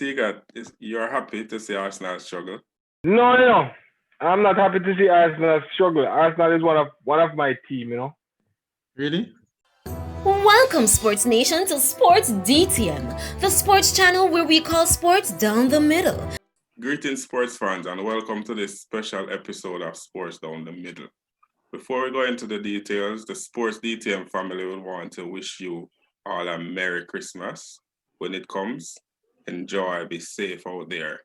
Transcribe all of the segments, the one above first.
Tiga, you're happy to see Arsenal struggle? No. I'm not happy to see Arsenal struggle. Arsenal is one of my team. Really? Welcome, Sports Nation, to Sports DTM, the sports channel where we call sports down the middle. Greetings, sports fans, and welcome to this special episode of Sports Down the Middle. Before we go into the details, the Sports DTM family would want to wish you all a Merry Christmas. When it comes, enjoy, be safe out there.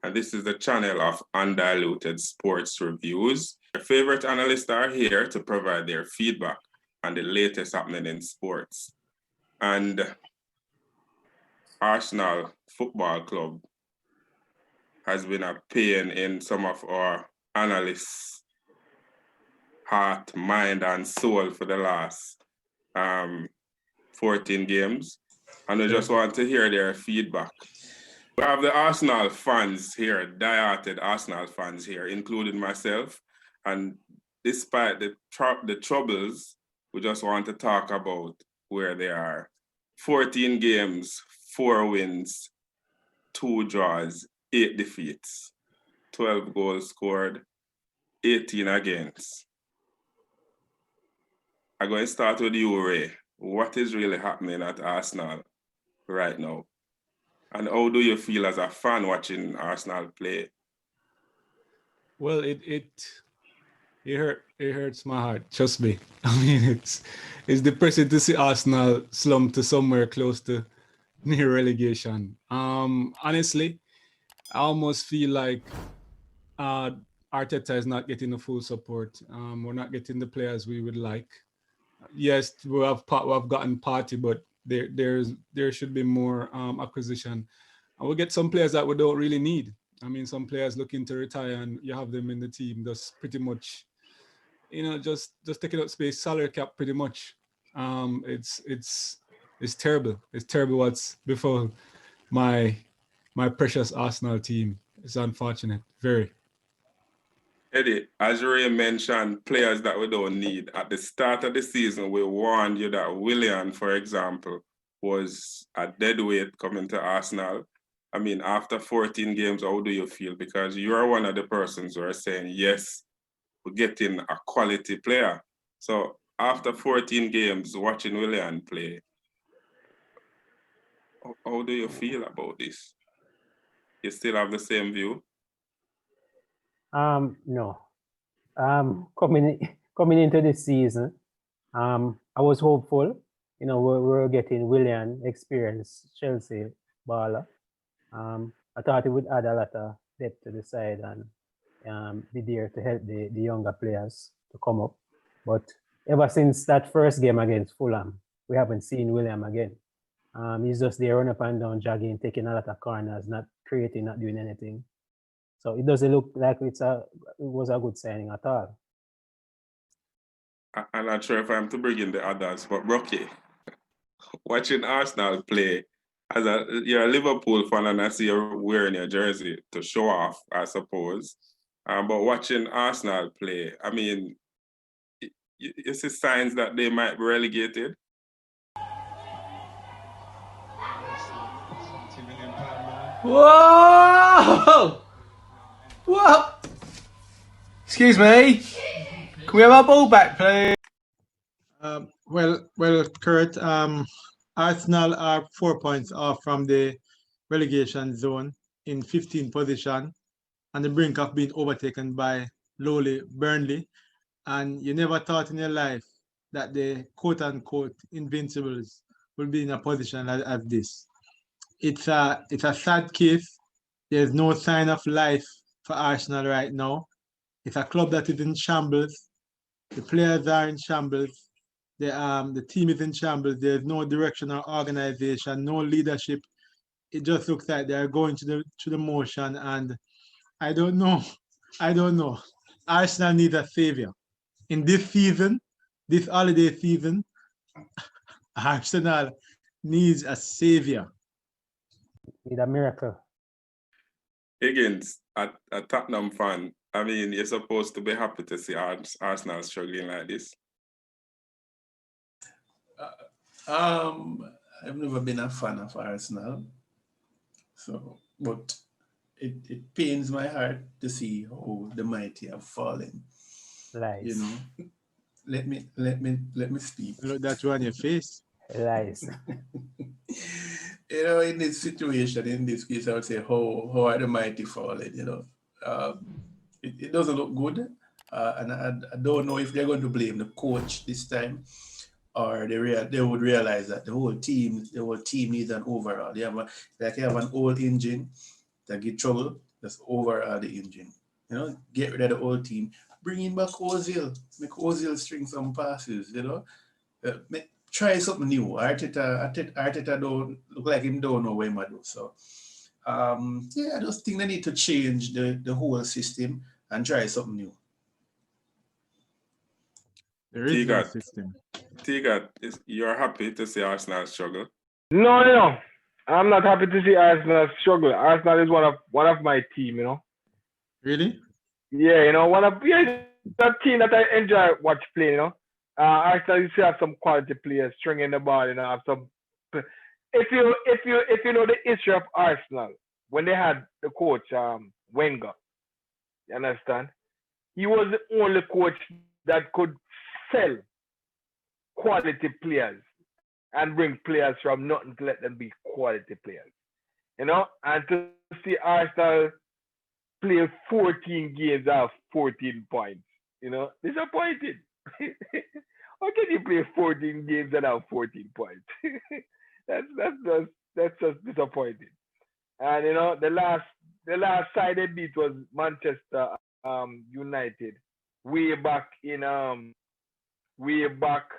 And this is the channel of undiluted sports reviews. Your favorite analysts are here to provide their feedback on the latest happening in sports. And Arsenal Football Club has been a pain in some of our analysts' heart, mind, and soul for the last 14 games. And I just want to hear their feedback. We have the Arsenal fans here, die-hearted Arsenal fans here, including myself. And despite the troubles, we just want to talk about where they are. 14 games, 4 wins, 2 draws, 8 defeats, 12 goals scored, 18 against. I'm going to start with you, Ray. What is really happening at Arsenal right now? And how do you feel as a fan watching Arsenal play? Well, it hurts my heart. Trust me. I mean, it's depressing to see Arsenal slump to somewhere close to near relegation. Honestly, I almost feel like Arteta is not getting the full support. We're not getting the players we would like. Yes, we've gotten Party, but there should be more acquisition, and we'll get some players that we don't really need. I mean, some players looking to retire, and you have them in the team. That's pretty much, just taking up space, salary cap, pretty much. It's terrible. It's terrible what's before my precious Arsenal team. It's unfortunate, very. Eddie, as Ray mentioned, players that we don't need. At the start of the season, we warned you that Willian, for example, was a deadweight coming to Arsenal. I mean, after 14 games, how do you feel? Because you're one of the persons who are saying, yes, we're getting a quality player. So after 14 games, watching Willian play, how do you feel about this? You still have the same view? No. Coming into this season, I was hopeful. We were getting Willian, experienced Chelsea baller. I thought it would add a lot of depth to the side and be there to help the younger players to come up. But ever since that first game against Fulham, we haven't seen William again. He's just there run up and down, jogging, taking a lot of corners, not creating, not doing anything. So it doesn't look like it was a good signing at all. I'm not sure if I'm to bring in the others, but Rocky, watching Arsenal play, you're a Liverpool fan and I see you're wearing your jersey to show off, I suppose. But watching Arsenal play, I mean, you see signs that they might be relegated? Whoa! Whoa! Excuse me. Can we have our ball back, please? Well, Kurt. Arsenal are 4 points off from the relegation zone in 15th position, on the brink of being overtaken by lowly Burnley. And you never thought in your life that the quote-unquote invincibles will be in a position as this. It's a sad case. There's no sign of life for Arsenal right now. It's a club that is in shambles. The players are in shambles. The team is in shambles. There's no direction or organization, no leadership. It just looks like they're going to the motion, and I don't know. Arsenal needs a savior. In this season, this holiday season, Arsenal needs a savior. Need a miracle. Higgins, a Tottenham fan, I mean, you're supposed to be happy to see Arsenal struggling like this. I've never been a fan of Arsenal. So, but it pains my heart to see how the mighty have fallen. Lies. You know, let me speak. Look that you on your face. Lies. You know, in this situation, in this case, I would say how are the mighty fallen? You know, it doesn't look good, and I don't know if they're going to blame the coach this time, or they would realize that the whole team needs an overhaul. They have an old engine that get trouble. Just overhaul the engine. You know, get rid of the old team, bring in back Ozil, make Ozil string some passes. You know, try something new. Arteta don't look like him don't know what he do. So I just think they need to change the whole system and try something new. There is no Tigat. system. Tigat, you're happy to see Arsenal struggle? No. I'm not happy to see Arsenal struggle. Arsenal is one of my team, you know. Really? Yeah, you know, that team that I enjoy watch play, you know. Arsenal you see have some quality players stringing the ball, you know, have some if you know the history of Arsenal, when they had the coach Wenger, you understand? He was the only coach that could sell quality players and bring players from nothing to let them be quality players. You know, and to see Arsenal play 14 games out of 14 points, you know, disappointed. How can you play 14 games and have 14 points? that's just disappointing. And you know, the last side they beat was Manchester United way back in way back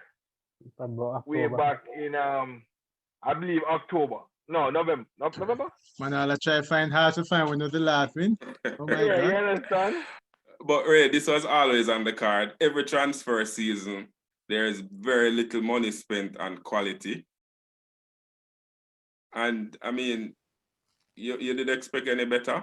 in I believe October. No, November. November? Man, I'll try find hard to find when the last win. Oh my Yeah, you God. understand? But Ray, this was always on the card. Every transfer season, there is very little money spent on quality. And I mean, you did expect any better?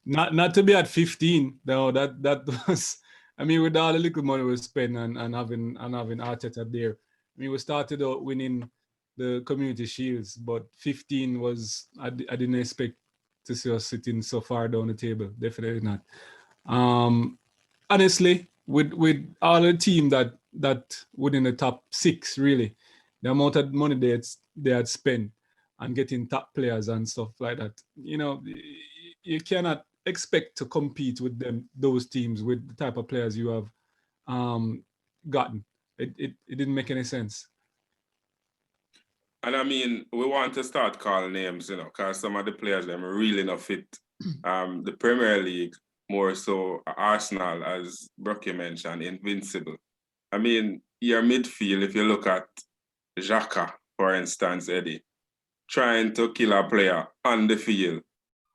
Not to be at 15, though. That was, I mean, with all the little money we spent and having Arteta there. I mean, we started out winning the Community Shields, but 15 was I didn't expect to see us sitting so far down the table. Definitely not. Honestly, with all the team that within the top 6, really, the amount of money they had spent and getting top players and stuff like that, you know, you cannot expect to compete with those teams with the type of players you have gotten. It didn't make any sense. And I mean, we want to start calling names, you know, because some of the players them really not fit. The Premier League, more so Arsenal, as Brocky mentioned, invincible. I mean, your midfield, if you look at Xhaka, for instance, Eddie, trying to kill a player on the field,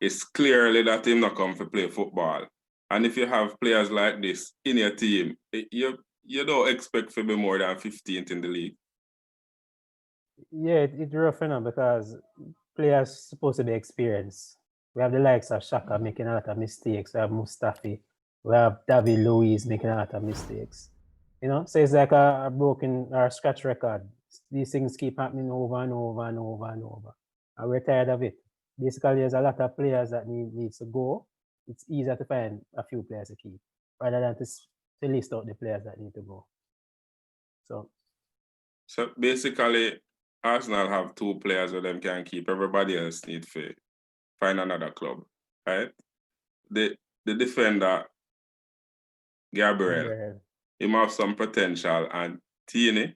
it's clearly that him not come to play football. And if you have players like this in your team, you don't expect to be more than 15th in the league. Yeah, it's rough enough because players supposed to be experienced. We have the likes of Shaka making a lot of mistakes. We have Mustafi. We have David Luiz making a lot of mistakes. You know, so it's like a broken or scratch record. These things keep happening over and over and over and over. And we're tired of it. Basically, there's a lot of players that needs to go. It's easier to find a few players to keep rather than to list out the players that need to go. So basically, Arsenal have 2 players where them can keep. Everybody else need to find another club, right? The defender, Gabriel, he have some potential, and Tierney,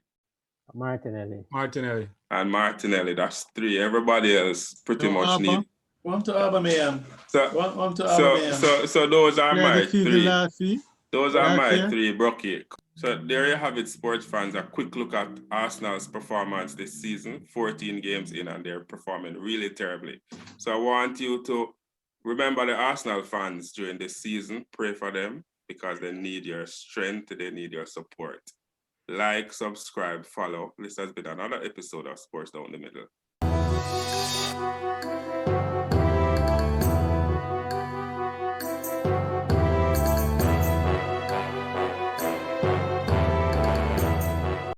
Martinelli. and Martinelli, that's 3. Everybody else pretty much need. Want to Aubameyang. So those are my 3. Those are Right my there. 3, Brocky. So there you have it, sports fans. A quick look at Arsenal's performance this season, 14 games in, and they're performing really terribly. So I want you to remember the Arsenal fans during this season. Pray for them because they need your strength, they need your support. Like, subscribe, follow. This has been another episode of Sports Down the Middle.